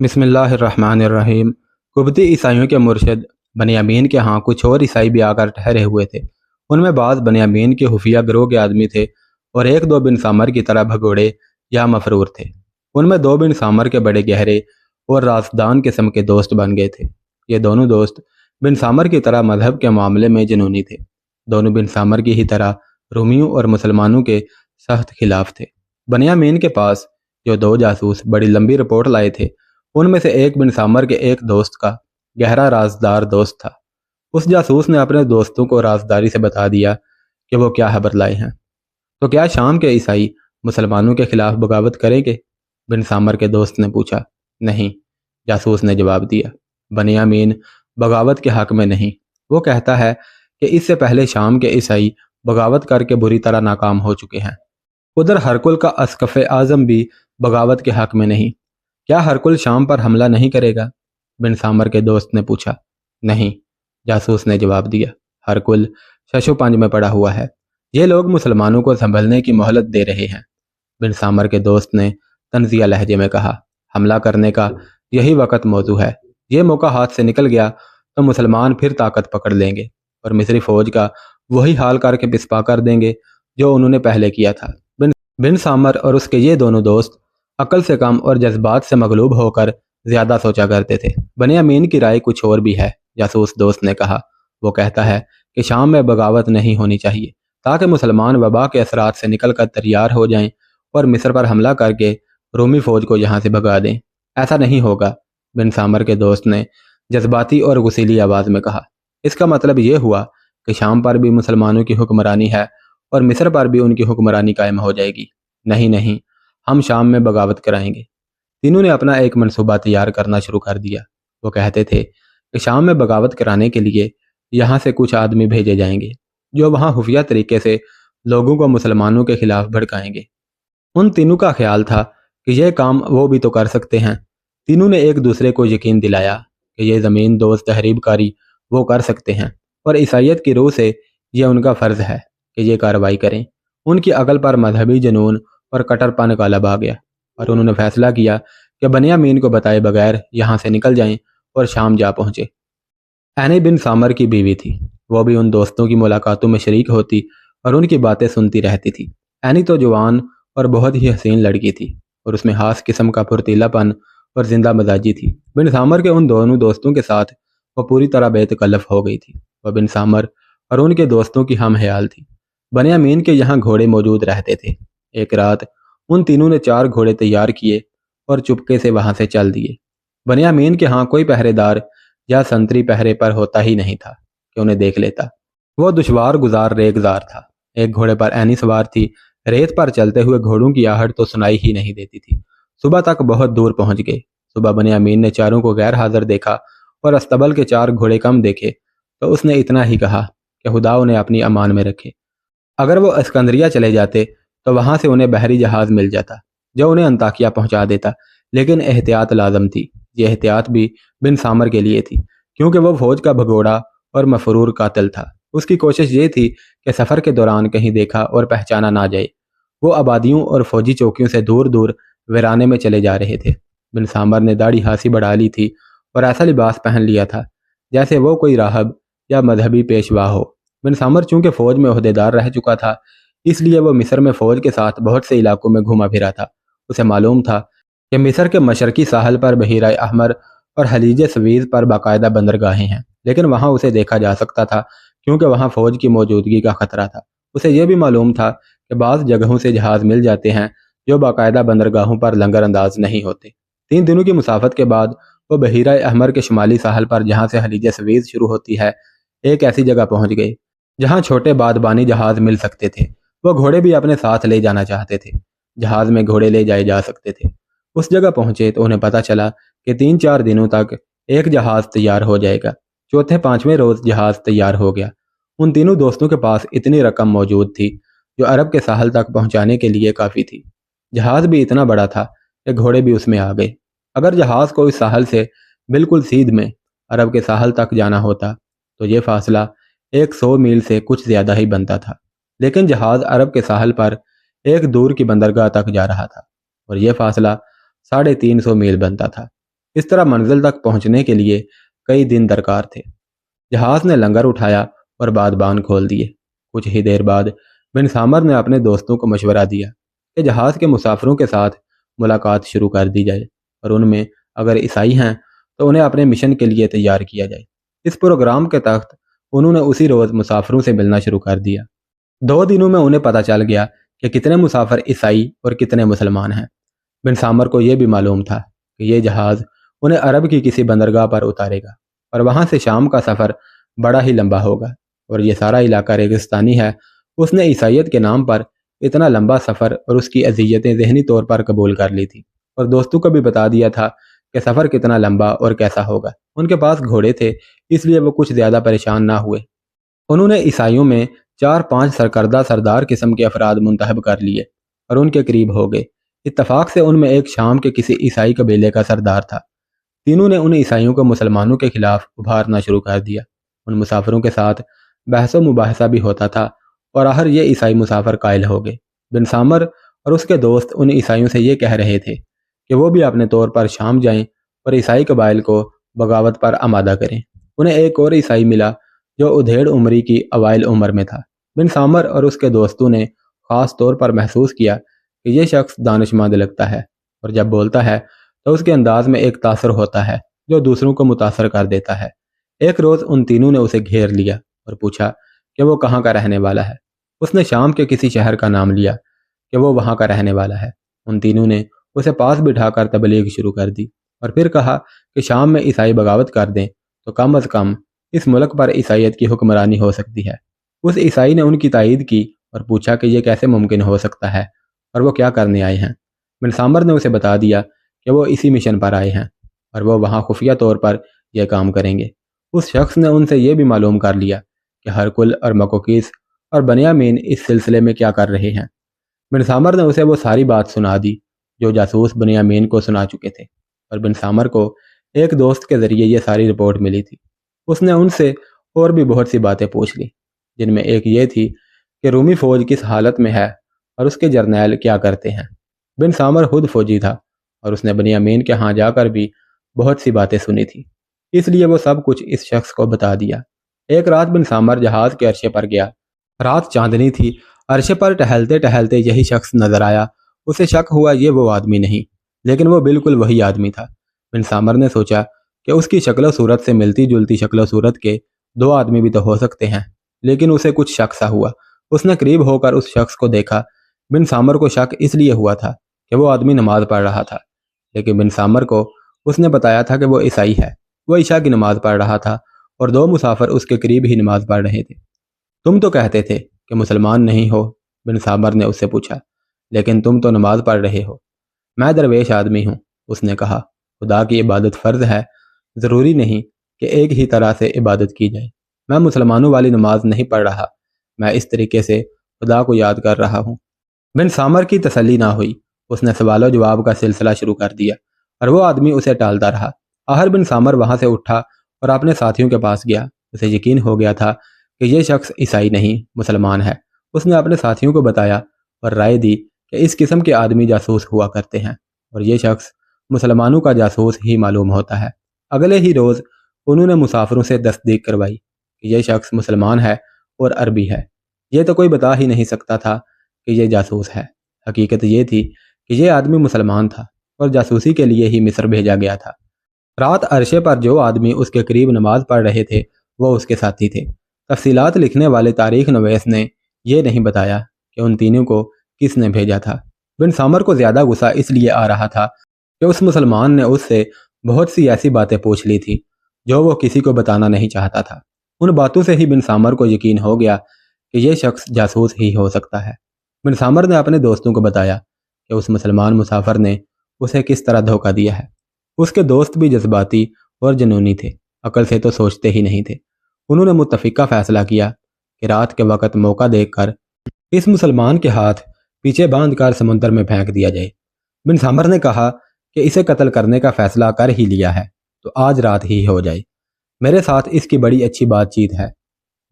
बिस्मिल्लाहिर्रहमानिर्रहीम। कुबती ईसाइयों के मुर्शिद बनियामीन के यहाँ कुछ और ईसाई भी आकर ठहरे हुए थे। उनमें बाज़ बनियामीन के खुफिया गिरोह के आदमी थे और एक दो बिन सामर की तरह भगोड़े या मफरूर थे। उनमें दो बिन सामर के बड़े गहरे और राजदान किस्म के दोस्त बन गए थे। ये दोनों दोस्त बिन सामर की तरह मजहब के मामले में जुनूनी थे। दोनों बिन सामर की ही तरह रूमियों और मुसलमानों के सख्त खिलाफ थे। बनियामीन के पास जो दो जासूस बड़ी लंबी रिपोर्ट लाए थे, उनमें से एक बिन सामर के एक दोस्त का गहरा राजदार दोस्त था। उस जासूस ने अपने दोस्तों को राजदारी से बता दिया कि वो क्या खबर लाए हैं। तो क्या शाम के ईसाई मुसलमानों के खिलाफ बगावत करेंगे? बिन सामर के दोस्त ने पूछा। नहीं, जासूस ने जवाब दिया। बनियामीन बगावत के हक में नहीं। वो कहता है कि इससे पहले शाम के ईसाई बगावत करके बुरी तरह नाकाम हो चुके हैं। उधर हरकुल का अस्कफ़ आज़म भी बगावत के हक में नहीं। क्या हरकुल शाम पर हमला नहीं करेगा? बिन सामर के दोस्त ने पूछा। नहीं, जासूस ने जवाब दिया। हरकुल शशोपंज में पड़ा हुआ है। ये लोग मुसलमानों को संभलने की मोहलत दे रहे हैं। बिन सामर के दोस्त ने तंजिया लहजे में कहा। हमला करने का यही वक्त मौजू है। ये मौका हाथ से निकल गया तो मुसलमान फिर ताकत पकड़ लेंगे और मिस्री फौज का वही हाल करके पिसपा कर देंगे जो उन्होंने पहले किया था। बिन सामर और उसके ये दोनों दोस्त अकल से कम और जज्बात से मगलूब होकर ज्यादा सोचा करते थे। बनियामीन की राय कुछ और भी है, जासूस दोस्त ने कहा। वो कहता है कि शाम में बगावत नहीं होनी चाहिए ताकि मुसलमान वबा के असरात से निकल कर तैयार हो जाएं और मिस्र पर हमला करके रूमी फौज को यहाँ से भगा दें। ऐसा नहीं होगा, बिन सामर के दोस्त ने जज्बाती और गुस्सीली आवाज़ में कहा। इसका मतलब ये हुआ कि शाम पर भी मुसलमानों की हुक्मरानी है और मिस्र पर भी उनकी हुक्मरानी कायम हो जाएगी। नहीं नहीं, हम शाम में बगावत कराएंगे। तीनों ने अपना एक मंसूबा तैयार करना शुरू कर दिया। वो कहते थे कि शाम में बगावत कराने के लिए यहाँ से कुछ आदमी भेजे जाएंगे जो वहाँ खुफिया तरीके से लोगों को मुसलमानों के खिलाफ भड़काएंगे। उन तीनों का ख्याल था कि यह काम वो भी तो कर सकते हैं। तीनों ने एक दूसरे को यकीन दिलाया कि यह ज़मीन दोस्त तहरीबकारी वो कर सकते हैं और ईसाइयत की रूह से यह उनका फ़र्ज़ है कि ये कार्रवाई करें। उनकी अकल पर मजहबी जुनून और कट्टरपन गालिब आ गया और उन्होंने फैसला किया कि बनियामीन को बताए बगैर यहाँ से निकल जाएं और शाम जा पहुँचे। एनी बिन सामर की बीवी थी। वो भी उन दोस्तों की मुलाकातों में शरीक होती और उनकी बातें सुनती रहती थी। एनी तो जवान और बहुत ही हसीन लड़की थी और उसमें खास किस्म का फुर्तीलापन और जिंदा मजाजी थी। बिन सामर के उन दोनों दोस्तों के साथ वो पूरी तरह बेतकल्लफ हो गई थी। वह बिन सामर और उनके दोस्तों की हम ख्याल थी। बनियामीन के यहाँ घोड़े मौजूद रहते थे। एक रात उन तीनों ने 4 घोड़े तैयार किए और चुपके से वहां से चल दिए। बनियामीन के यहाँ कोई पहरेदार या संतरी पहरे पर होता ही नहीं था कि उन्हें देख लेता। वो दुश्वार गुजार रेगजार था। एक घोड़े पर एनी सवार थी। रेत पर चलते हुए घोड़ों की आहट तो सुनाई ही नहीं देती थी। सुबह तक बहुत दूर पहुंच गए। सुबह बनियामीन ने चारों को गैर हाजिर देखा और अस्तबल के 4 घोड़े कम देखे तो उसने इतना ही कहा कि खुदा उन्हें अपनी अमान में रखे। अगर वो अस्कंदरिया चले जाते तो वहां से उन्हें बहरी जहाज मिल जाता जो उन्हें अंताकिया पहुंचा देता, लेकिन एहतियात लाजम थी। ये एहतियात भी बिन सामर के लिए थी क्योंकि वो फौज का भगोड़ा और मफरूर कातिल था। उसकी कोशिश ये थी कि सफ़र के दौरान कहीं देखा और पहचाना ना जाए। वो आबादियों और फौजी चौकियों से दूर दूर वीराने में चले जा रहे थे। बिन सामर ने दाढ़ी हासी बढ़ा ली थी और ऐसा लिबास पहन लिया था जैसे वो कोई राहब या मजहबी पेशवा हो। बिन सामर चूंकि फौज में ओहदेदार रह चुका था, इसलिए वो मिस्र में फौज के साथ बहुत से इलाकों में घुमा फिरा था। उसे मालूम था कि मिस्र के मशरकी साहल पर बहीरा अहमर और खलीज सवीज पर बाकायदा बंदरगाहें हैं, लेकिन वहां उसे देखा जा सकता था क्योंकि वहां फौज की मौजूदगी का खतरा था। उसे यह भी मालूम था कि बाज़ जगहों से जहाज मिल जाते हैं जो बाकायदा बंदरगाहों पर लंगर अंदाज नहीं होते। 3 दिनों की मुसाफत के बाद वो बहीरा अहमर के शुमाली साहल पर, जहाँ से खलीज सवीज शुरू होती है, एक ऐसी जगह पहुंच गए जहाँ छोटे बादबानी जहाज मिल सकते थे। वो घोड़े भी अपने साथ ले जाना चाहते थे। जहाज में घोड़े ले जाए जा सकते थे। उस जगह पहुंचे तो उन्हें पता चला कि 3-4 दिनों तक एक जहाज तैयार हो जाएगा। चौथे 5वें रोज जहाज तैयार हो गया। उन तीनों दोस्तों के पास इतनी रकम मौजूद थी जो अरब के साहल तक पहुंचाने के लिए काफ़ी थी। जहाज भी इतना बड़ा था कि घोड़े भी उसमें आ गए। अगर जहाज को इस साहल से बिल्कुल सीध में अरब के साहल तक जाना होता तो ये फासला 100 मील से कुछ ज़्यादा ही बनता था, लेकिन जहाज अरब के साहल पर एक दूर की बंदरगाह तक जा रहा था और यह फासला 350 मील बनता था। इस तरह मंजिल तक पहुंचने के लिए कई दिन दरकार थे। जहाज ने लंगर उठाया और बादबान खोल दिए। कुछ ही देर बाद बिन सामर ने अपने दोस्तों को मशवरा दिया कि जहाज के मुसाफिरों के साथ मुलाकात शुरू कर दी जाए और उनमें अगर ईसाई हैं तो उन्हें अपने मिशन के लिए तैयार किया जाए। इस प्रोग्राम के तहत उन्होंने उसी रोज़ मुसाफिरों से मिलना शुरू कर दिया। 2 दिनों में उन्हें पता चल गया कि कितने मुसाफिर ईसाई और कितने मुसलमान हैं। बिन सामर को यह भी मालूम था कि यह जहाज़ उन्हें अरब की किसी बंदरगाह पर उतारेगा और वहाँ से शाम का सफ़र बड़ा ही लंबा होगा और ये सारा इलाका रेगिस्तानी है। उसने ईसाइयत के नाम पर इतना लंबा सफ़र और उसकी अजियतें ज़हनी तौर पर कबूल कर ली थी और दोस्तों को भी बता दिया था कि सफ़र कितना लंबा और कैसा होगा। उनके पास घोड़े थे, इसलिए वो कुछ ज़्यादा परेशान ना हुए। उन्होंने ईसाइयों में 4-5 सरकर्दा सरदार किस्म के अफराद मुंतखब कर लिए और उनके करीब हो गए। इत्तफाक से उनमें एक शाम के किसी ईसाई कबीले का सरदार था। तीनों ने उन ईसाइयों को मुसलमानों के खिलाफ उभारना शुरू कर दिया। उन मुसाफिरों के साथ बहस मुबाहसा भी होता था और आखिर ये ईसाई मुसाफिर कायल हो गए। बिन सामर और उसके दोस्त उन ईसाइयों से ये कह रहे थे कि वो भी अपने तौर पर शाम जाएं और ईसाई कबाइल को बगावत पर आमादा करें। उन्हें एक और ईसाई मिला जो उधेड़ उम्री की अवाइल उम्र में था। बिन सामर और उसके दोस्तों ने ख़ास तौर पर महसूस किया कि यह शख्स दानिशमंद लगता है और जब बोलता है तो उसके अंदाज में एक तासर होता है जो दूसरों को मुतासर कर देता है। एक रोज़ उन तीनों ने उसे घेर लिया और पूछा कि वो कहाँ का रहने वाला है। उसने शाम के किसी शहर का नाम लिया कि वो वहाँ का रहने वाला है। उन तीनों ने उसे पास बिठाकर तबलीग शुरू कर दी और फिर कहा कि शाम में ईसाई बगावत कर दें तो कम अज़ कम इस मुल्क पर ईसाइयत की हुक्मरानी हो सकती है। उस ईसाई ने उनकी तायीद की और पूछा कि यह कैसे मुमकिन हो सकता है और वो क्या करने आए हैं। बिन सामर ने उसे बता दिया कि वो इसी मिशन पर आए हैं और वो वहाँ खुफिया तौर पर यह काम करेंगे। उस शख्स ने उनसे यह भी मालूम कर लिया कि हरकुल और मकोकीस और बनियामीन इस सिलसिले में क्या कर रहे हैं। बिन सामर ने उसे वो सारी बात सुना दी जो जासूस बनियामीन को सुना चुके थे और बिन सामर को एक दोस्त के ज़रिए ये सारी रिपोर्ट मिली थी। उसने उनसे और भी बहुत सी बातें पूछ ली, जिनमें एक ये थी कि रूमी फ़ौज किस हालत में है और उसके जर्नैल क्या करते हैं। बिन सामर खुद फौजी था और उसने बनियामीन के यहाँ जाकर भी बहुत सी बातें सुनी थी, इसलिए वो सब कुछ इस शख्स को बता दिया। एक रात बिन सामर जहाज़ के अरशे पर गया। रात चांदनी थी। अरशे पर टहलते टहलते यही शख्स नजर आया। उसे शक हुआ ये वो आदमी नहीं, लेकिन वो बिल्कुल वही आदमी था। बिन सामर ने सोचा कि उसकी शक्ल सूरत से मिलती जुलती शक्ल सूरत के 2 आदमी भी तो हो सकते हैं, लेकिन उसे कुछ शक सा हुआ। उसने करीब होकर उस शख्स को देखा। बिन सामर को शक इसलिए हुआ था कि वो आदमी नमाज पढ़ रहा था, लेकिन बिन सामर को उसने बताया था कि वो ईसाई है। वो ईशा की नमाज पढ़ रहा था और 2 मुसाफिर उसके करीब ही नमाज पढ़ रहे थे। तुम तो कहते थे कि मुसलमान नहीं हो, बिन सामर ने उससे पूछा, लेकिन तुम तो नमाज पढ़ रहे हो। मैं दरवेश आदमी हूँ, उसने कहा। खुदा की इबादत फ़र्ज है, ज़रूरी नहीं कि एक ही तरह से इबादत की जाए। मैं मुसलमानों वाली नमाज नहीं पढ़ रहा, मैं इस तरीके से खुदा को याद कर रहा हूँ। बिन सामर की तसल्ली ना हुई। उसने सवाल जवाब का सिलसिला शुरू कर दिया और वो आदमी उसे टालता रहा। आखिर बिन सामर वहाँ से उठा और अपने साथियों के पास गया। उसे यकीन हो गया था कि यह शख्स ईसाई नहीं मुसलमान है। उसने अपने साथियों को बताया और राय दी कि इस किस्म के आदमी जासूस हुआ करते हैं और ये शख्स मुसलमानों का जासूस ही मालूम होता है। अगले ही रोज़ उन्होंने मुसाफिरों से तस्दीक करवाई कि यह शख्स मुसलमान है और अरबी है। ये तो कोई बता ही नहीं सकता था कि यह जासूस है। हकीकत ये थी कि यह आदमी मुसलमान था और जासूसी के लिए ही मिस्र भेजा गया था। रात अरशे पर जो आदमी उसके करीब नमाज पढ़ रहे थे वो उसके साथी थे। तफसीलात लिखने वाले तारीख नवीस ने यह नहीं बताया कि उन तीनों को किसने भेजा था। बिन सामर को ज़्यादा गुस्सा इसलिए आ रहा था कि उस मुसलमान ने उससे बहुत सी ऐसी बातें पूछ ली थी जो वो किसी को बताना नहीं चाहता था। उन बातों से ही बिन सामर को यकीन हो गया कि यह शख्स जासूस ही हो सकता है। बिन सामर ने अपने दोस्तों को बताया कि उस मुसलमान मुसाफिर ने उसे किस तरह धोखा दिया है। उसके दोस्त भी जज्बाती और जुनूनी थे, अकल से तो सोचते ही नहीं थे। उन्होंने मुत्तफिका फैसला किया कि रात के वक्त मौका देखकर इस मुसलमान के हाथ पीछे बांध कर समुद्र में फेंक दिया जाए। बिन सामर ने कहा कि इसे कत्ल करने का फैसला कर ही लिया है तो आज रात ही हो जाए। मेरे साथ इसकी बड़ी अच्छी बातचीत है।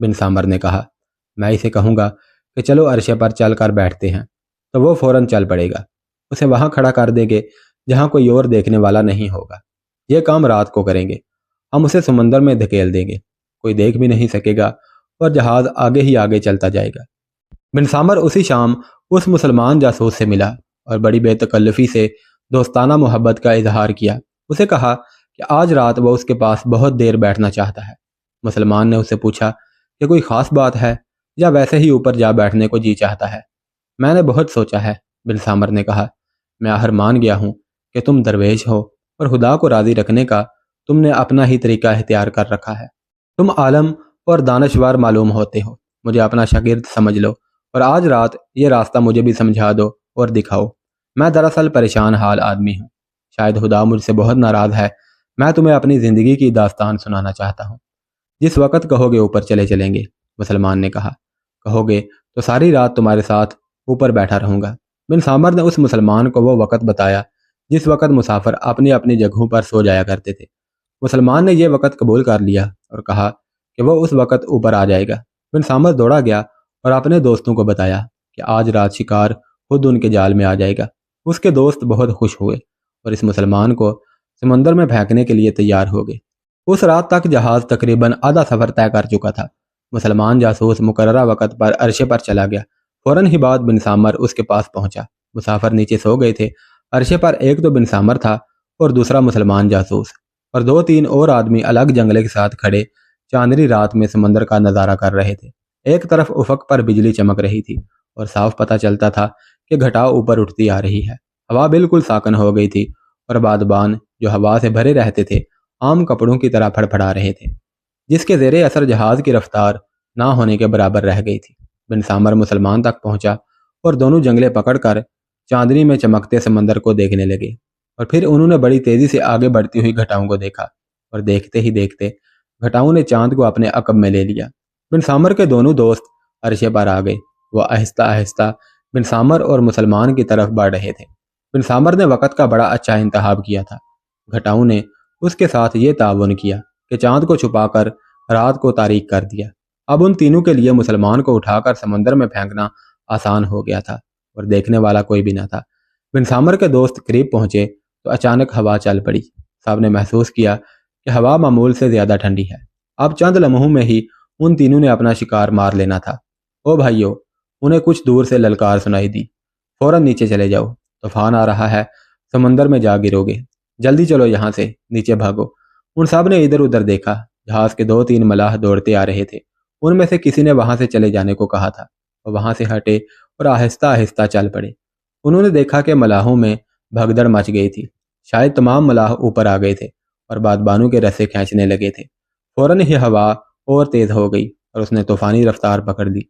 बिन सामर ने कहा, मैं इसे कहूँगा कि चलो अरशे पर चल कर बैठते हैं तो वो फौरन चल पड़ेगा। उसे वहाँ खड़ा कर देंगे जहाँ कोई और देखने वाला नहीं होगा। یہ کام رات کو کریں گے، ہم اسے سمندر میں دھکیل دیں گے، کوئی دیکھ بھی نہیں سکے گا اور جہاز آگے ہی آگے چلتا جائے گا۔ بن سامر اسی شام اس مسلمان جاسوس سے ملا اور بڑی بے تکلفی سے دوستانہ محبت کا اظہار کیا۔ اسے کہا کہ آج رات وہ اس کے پاس بہت دیر بیٹھنا چاہتا ہے۔ مسلمان نے اسے پوچھا کہ کوئی خاص بات ہے یا ویسے ہی اوپر جا بیٹھنے کو جی چاہتا ہے؟ میں نے بہت سوچا ہے، بن سامر نے کہا، میں آخر مان گیا ہوں کہ تم درویش ہو اور خدا کو راضی رکھنے کا تم نے اپنا ہی طریقہ اختیار کر رکھا ہے۔ تم عالم اور دانشور معلوم ہوتے ہو، مجھے اپنا شاگرد سمجھ لو اور آج رات یہ راستہ مجھے بھی سمجھا دو اور دکھاؤ۔ میں دراصل پریشان حال آدمی ہوں، شاید خدا مجھ سے بہت ناراض ہے۔ میں تمہیں اپنی زندگی کی داستان سنانا چاہتا ہوں۔ جس وقت کہو گے اوپر چلے چلیں گے، مسلمان نے کہا۔ کہو گے تو ساری رات تمہارے ساتھ اوپر بیٹھا رہوں گا۔ بن سامر نے اس مسلمان کو وہ وقت بتایا جس وقت مسافر اپنی اپنی جگہوں پر سو جایا کرتے تھے۔ مسلمان نے یہ وقت قبول کر لیا اور کہا کہ وہ اس وقت اوپر آ جائے گا۔ بن سامر دوڑا گیا اور اپنے دوستوں کو بتایا کہ آج رات شکار خود ان کے جال میں آ جائے گا۔ اس کے دوست بہت خوش ہوئے اور اس مسلمان کو سمندر میں پھینکنے کے لیے تیار ہو گئے۔ اس رات تک جہاز تقریباً آدھا سفر طے کر چکا تھا۔ مسلمان جاسوس مقررہ وقت پر عرشے پر چلا گیا۔ فوراً ہی بعد بن سامر اس کے پاس پہنچا۔ مسافر نیچے سو گئے تھے۔ عرشے پر ایک تو بن سامر تھا اور دوسرا مسلمان جاسوس، اور دو تین اور آدمی الگ جنگلے کے ساتھ کھڑے چاندنی رات میں سمندر کا نظارہ کر رہے تھے۔ ایک طرف افق پر بجلی چمک رہی تھی اور صاف پتہ چلتا تھا کہ گھٹا اوپر اٹھتی آ رہی ہے۔ ہوا بالکل ساکن ہو گئی تھی اور بادبان جو ہوا سے بھرے رہتے تھے عام کپڑوں کی طرح پھڑپھڑا رہے تھے، جس کے زیر اثر جہاز کی رفتار نہ ہونے کے برابر رہ گئی تھی۔ بن سامر مسلمان تک پہنچا اور دونوں جنگلے پکڑ کر چاندنی میں چمکتے سمندر کو دیکھنے لگے، اور پھر انہوں نے بڑی تیزی سے آگے بڑھتی ہوئی گھٹاؤں کو دیکھا، اور دیکھتے ہی دیکھتے گھٹاؤں نے چاند کو اپنے عقب میں لے لیا۔ بن سامر کے دونوں دوست عرشے پر آ گئے۔ وہ آہستہ آہستہ بن سامر اور مسلمان کی طرف بڑھ رہے تھے۔ بن سامر نے وقت کا بڑا اچھا انتخاب کیا تھا۔ گھٹاؤں نے اس کے ساتھ یہ تعاون کیا کہ چاند کو چھپا کر رات کو تاریک کر دیا۔ اب ان تینوں کے لیے مسلمان کو اٹھا کر سمندر میں پھینکنا آسان ہو گیا تھا اور دیکھنے والا کوئی بھی نہ تھا۔ بن سامر کے دوست قریب پہنچے تو اچانک ہوا چل پڑی۔ سب نے محسوس کیا کہ ہوا معمول سے زیادہ ٹھنڈی ہے۔ اب چند لمحوں میں ہی ان تینوں نے اپنا شکار مار لینا تھا۔ او بھائیو، انہیں کچھ دور سے للکار سنائی دی، فوراً نیچے چلے جاؤ، طوفان آ رہا ہے، سمندر میں جا گرو گے، جلدی چلو یہاں سے، نیچے بھاگو۔ ان سب نے ادھر ادھر دیکھا۔ جہاز کے دو تین ملاح دوڑتے آ رہے تھے۔ ان میں سے کسی نے وہاں سے چلے جانے کو کہا تھا، اور وہاں سے ہٹے اور آہستہ آہستہ چل پڑے۔ انہوں نے دیکھا کہ ملاحوں میں بھگدڑ مچ گئی تھی۔ شاید تمام ملاح اوپر آ گئے تھے اور بادبانوں کے رسے کھینچنے لگے تھے۔ فوراً ہی ہوا اور تیز ہو گئی اور اس نے طوفانی رفتار پکڑ لی۔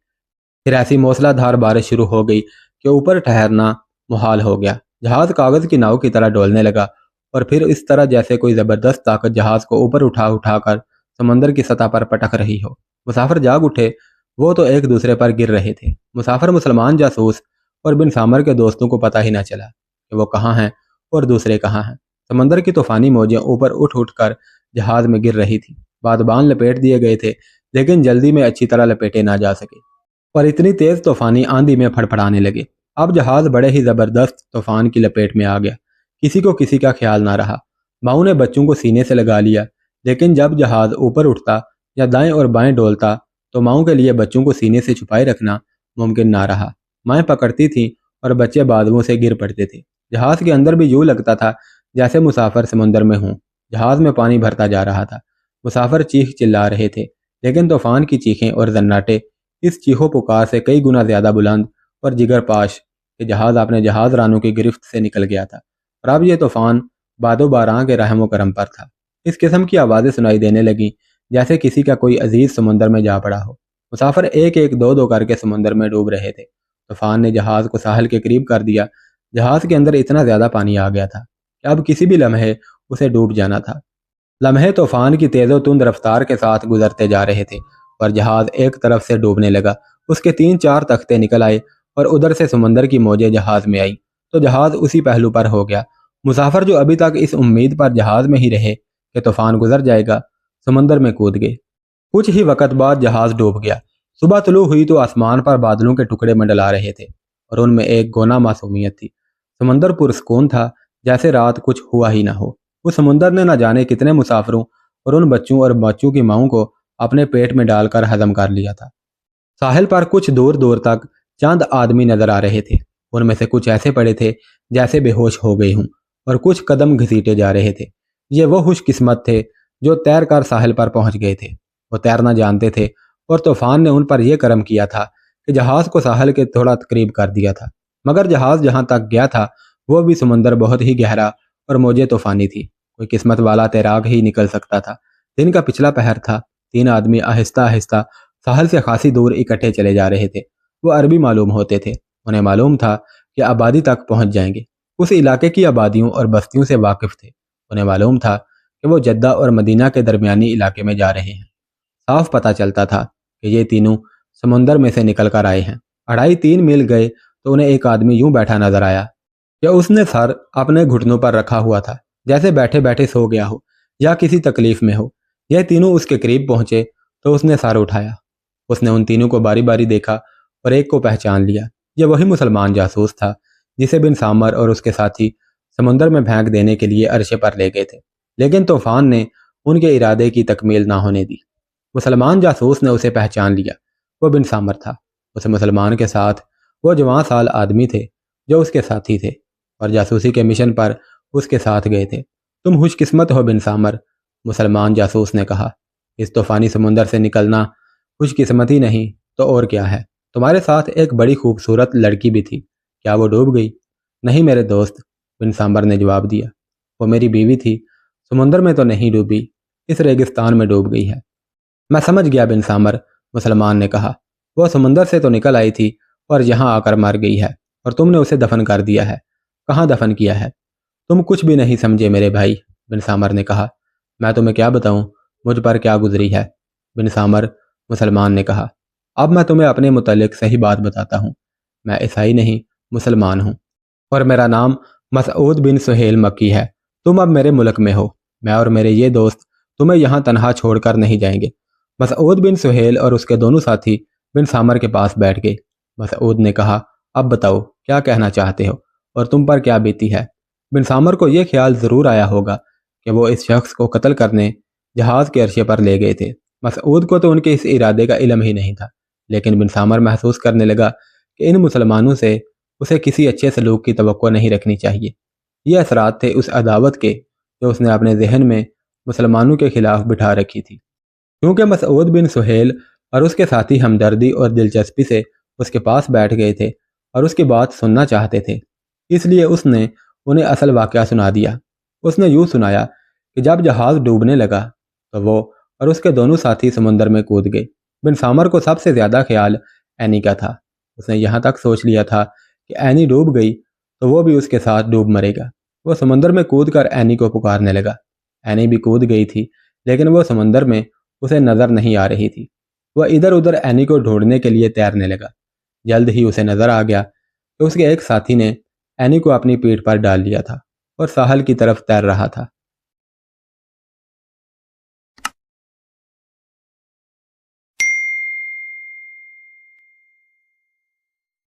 پھر ایسی موسلا دھار بارش شروع ہو گئی کہ اوپر ٹھہرنا محال ہو گیا۔ جہاز کاغذ کی ناؤ کی طرح ڈولنے لگا، اور پھر اس طرح جیسے کوئی زبردست طاقت جہاز کو اوپر اٹھا اٹھا کر سمندر کی سطح پر پٹک رہی ہو۔ مسافر جاگ اٹھے، وہ تو ایک دوسرے پر گر رہے تھے۔ مسافر مسلمان جاسوس اور بن سامر کے دوستوں کو پتہ ہی نہ چلا کہ وہ کہاں ہیں اور دوسرے کہاں ہیں۔ سمندر کی طوفانی موجیں اوپر اٹھ اٹھ کر جہاز میں گر رہی تھی۔ بادبان لپیٹ دیے گئے تھے، لیکن جلدی میں اچھی طرح لپیٹے نہ جا سکے، اور اتنی تیز طوفانی آندھی میں پھڑپڑانے لگے۔ اب جہاز بڑے ہی زبردست طوفان کی لپیٹ میں آ گیا۔ کسی کو کسی کا خیال نہ رہا۔ ماؤں نے بچوں کو سینے سے لگا لیا، لیکن جب جہاز اوپر اٹھتا یا دائیں اور بائیں ڈولتا تو ماؤں کے لیے بچوں کو سینے سے چھپائے رکھنا ممکن نہ رہا۔ مائیں پکڑتی تھیں اور بچے بادلوں سے گر پڑتے تھے۔ جہاز کے اندر بھی یوں لگتا تھا جیسے مسافر سمندر میں ہوں۔ جہاز میں پانی بھرتا جا رہا تھا۔ مسافر چیخ چلا رہے تھے، لیکن طوفان کی چیخیں اور زناٹے اس چیخو پکار سے کئی گنا زیادہ بلند اور جگر پاش کہ جہاز اپنے جہاز رانوں کی گرفت سے نکل گیا تھا، اور اب یہ طوفان باد و باراں کے رحم و کرم پر تھا۔ اس قسم کی آوازیں سنائی دینے لگیں جیسے کسی کا کوئی عزیز سمندر میں جا پڑا ہو۔ مسافر ایک ایک دو دو کر کے سمندر میں ڈوب رہے تھے۔ طوفان نے جہاز کو ساحل کے قریب کر دیا۔ جہاز کے اندر اتنا زیادہ پانی آ گیا تھا کہ اب کسی بھی لمحے اسے ڈوب جانا تھا۔ لمحے طوفان کی تیز و تند رفتار کے ساتھ گزرتے جا رہے تھے اور جہاز ایک طرف سے ڈوبنے لگا۔ اس کے 3-4 تختے نکل آئے اور ادھر سے سمندر کی موجیں جہاز میں آئی تو جہاز اسی پہلو پر ہو گیا۔ مسافر جو ابھی تک اس امید پر جہاز میں ہی رہے کہ طوفان گزر جائے گا، سمندر میں کود گئے۔ کچھ ہی وقت بعد جہاز ڈوب گیا۔ صبح طلوع ہوئی تو آسمان پر بادلوں کے ٹکڑے منڈلا رہے تھے اور ان میں ایک گونا معصومیت تھی۔ سمندر پرسکون تھا، جیسے رات کچھ ہوا ہی نہ ہو۔ اس سمندر نے نہ جانے کتنے مسافروں اور ان بچوں اور بچوں کی ماؤں کو اپنے پیٹ میں ڈال کر ہضم کر لیا تھا۔ ساحل پر کچھ دور دور تک چند آدمی نظر آ رہے تھے۔ ان میں سے کچھ ایسے پڑے تھے جیسے بے ہوش ہو گئے ہوں، اور کچھ قدم گھسیٹے جا رہے تھے۔ یہ وہ خوش قسمت تھے جو تیر کر ساحل پر پہنچ گئے تھے۔ وہ تیرنا جانتے تھے، اور طوفان نے ان پر یہ کرم کیا تھا کہ جہاز کو ساحل کے تھوڑا قریب کر دیا تھا، مگر جہاز جہاں تک گیا تھا وہ بھی سمندر بہت ہی گہرا اور موجیں طوفانی تھی۔ کوئی قسمت والا تیراک ہی نکل سکتا تھا۔ دن کا پچھلا پہر تھا۔ 3 آدمی آہستہ آہستہ ساحل سے خاصی دور اکٹھے چلے جا رہے تھے۔ وہ عربی معلوم ہوتے تھے۔ انہیں معلوم تھا کہ آبادی تک پہنچ جائیں گے۔ اس علاقے کی آبادیوں اور بستیوں سے واقف تھے۔ انہیں معلوم تھا کہ وہ جدہ اور مدینہ کے درمیانی علاقے میں جا رہے ہیں۔ صاف پتہ چلتا تھا کہ یہ تینوں سمندر میں سے نکل کر آئے ہیں۔ 2.5-3 میل گئے تو انہیں ایک آدمی یوں بیٹھا نظر آیا کہ اس نے سر اپنے گھٹنوں پر رکھا ہوا تھا، جیسے بیٹھے بیٹھے سو گیا ہو یا کسی تکلیف میں ہو۔ یہ تینوں اس کے قریب پہنچے تو اس نے سر اٹھایا۔ اس نے ان تینوں کو باری باری دیکھا اور ایک کو پہچان لیا۔ یہ وہی مسلمان جاسوس تھا جسے بن سامر اور اس کے ساتھی سمندر میں پھینک دینے کے لیے عرشے پر لے گئے تھے، لیکن طوفان نے ان کے ارادے کی تکمیل نہ ہونے دی۔ مسلمان جاسوس نے اسے پہچان لیا۔ وہ بن سامر تھا۔ اس مسلمان کے ساتھ وہ جوان سال آدمی تھے جو اس کے ساتھی تھے اور جاسوسی کے مشن پر اس کے ساتھ گئے تھے۔ تم خوش قسمت ہو بن سامر، مسلمان جاسوس نے کہا۔ اس طوفانی سمندر سے نکلنا خوش قسمتی نہیں تو اور کیا ہے؟ تمہارے ساتھ ایک بڑی خوبصورت لڑکی بھی تھی، کیا وہ ڈوب گئی؟ نہیں میرے دوست، بن سامر نے جواب دیا، وہ میری بیوی تھی، سمندر میں تو نہیں ڈوبی، اس ریگستان میں ڈوب گئی ہے۔ میں سمجھ گیا بن سامر، مسلمان نے کہا، وہ سمندر سے تو نکل آئی تھی اور یہاں آ کر مر گئی ہے، اور تم نے اسے دفن کر دیا ہے۔ کہاں دفن کیا ہے؟ تم کچھ بھی نہیں سمجھے میرے بھائی، بن سامر نے کہا۔ میں تمہیں کیا بتاؤں مجھ پر کیا گزری ہے؟ بن سامر، مسلمان نے کہا۔ اب میں تمہیں اپنے متعلق صحیح بات بتاتا ہوں۔ میں عیسائی نہیں، مسلمان ہوں، اور میرا نام مسعود بن سہیل مکی ہے۔ تم اب میرے ملک میں ہو۔ میں اور میرے یہ دوست تمہیں یہاں تنہا چھوڑ کر نہیں جائیں گے۔ مسعود بن سہیل اور اس کے دونوں ساتھی بن سامر کے پاس بیٹھ گئے۔ مسعود نے کہا، اب بتاؤ کیا کہنا چاہتے ہو اور تم پر کیا بیتی ہے؟ بن سامر کو یہ خیال ضرور آیا ہوگا کہ وہ اس شخص کو قتل کرنے جہاز کے عرشے پر لے گئے تھے۔ مسعود کو تو ان کے اس ارادے کا علم ہی نہیں تھا، لیکن بن سامر محسوس کرنے لگا کہ ان مسلمانوں سے اسے کسی اچھے سلوک کی توقع نہیں رکھنی چاہیے۔ یہ اثرات تھے اس عداوت کے جو اس نے اپنے ذہن میں مسلمانوں کے خلاف بٹھا رکھی تھی۔ کیونکہ مسعود بن سہیل اور اس کے ساتھی ہمدردی اور دلچسپی سے اس کے پاس بیٹھ گئے تھے اور اس کی بات سننا چاہتے تھے، اس لیے اس نے انہیں اصل واقعہ سنا دیا۔ اس نے یوں سنایا کہ جب جہاز ڈوبنے لگا تو وہ اور اس کے دونوں ساتھی سمندر میں کود گئے۔ بن سامر کو سب سے زیادہ خیال اینی کا تھا۔ اس نے یہاں تک سوچ لیا تھا کہ اینی ڈوب گئی تو وہ بھی اس کے ساتھ ڈوب مرے گا۔ وہ سمندر میں کود کر اینی کو پکارنے لگا۔ اینی بھی کود گئی تھی، لیکن وہ سمندر میں اسے نظر نہیں آ رہی تھی۔ وہ ادھر ادھر اینی کو ڈھونڈنے کے لیے تیرنے لگا۔ جلد ہی اسے نظر آ گیا کہ اس کے ایک ساتھی نے اینی کو اپنی پیٹھ پر ڈال لیا تھا اور ساحل کی طرف تیر رہا تھا۔